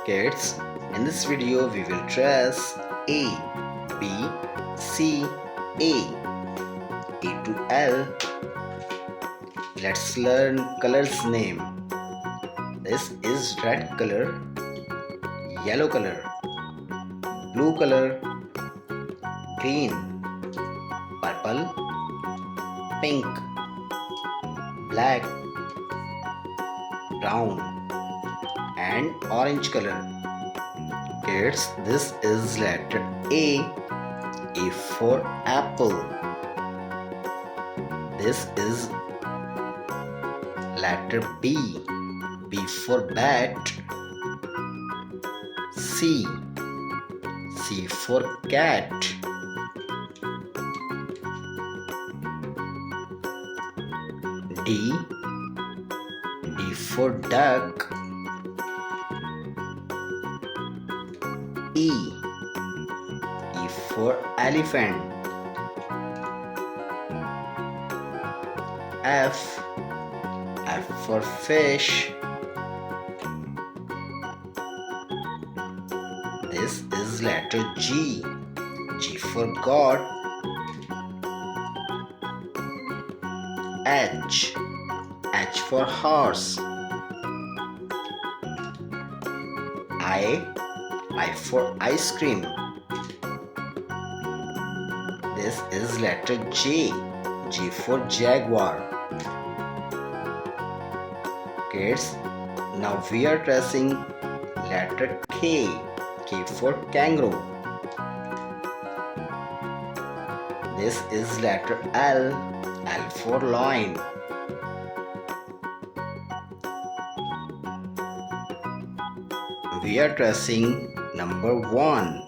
Kids, in this video we will trace A, B, C, A to L. Let's learn colors name. This is red color, yellow color, blue color, green, purple, pink, black, brown and orange color. Kids, this is letter A for apple. This is letter B for bat. C for cat. D for duck. E for elephant. F for fish. This is letter G for God. H for horse. I for ice cream. This is letter J for jaguar. Kids, now we are tracing letter K for kangaroo. This is letter L for lion. We are tracing number 1.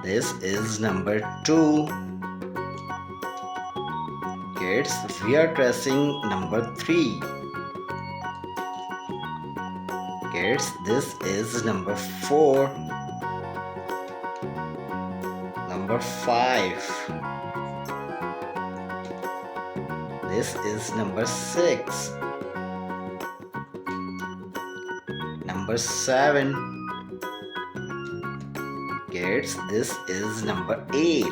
This is number 2. Kids, we are tracing number 3. Kids, this is number 4. Number 5. This is number 6. Number 7. Kids, this is number 8.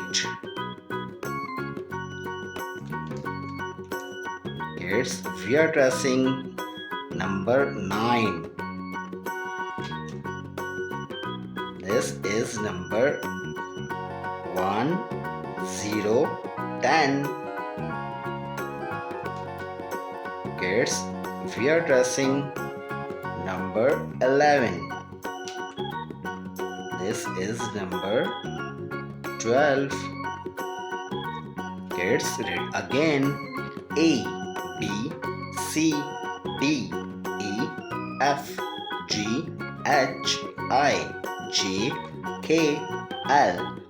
Kids, we are tracing number 9. This is number 1, 0, 10. Kids, we are tracing number 11. This is number 12. Kids, read again. A, B, C, D, E, F, G, H, I, J, K, L.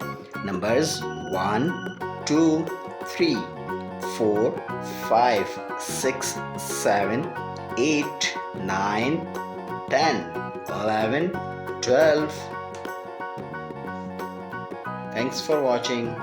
Numbers 1, 2, 3, 4, 5, 6, 7, 8, 9, 10, 11, 12. Thanks for watching.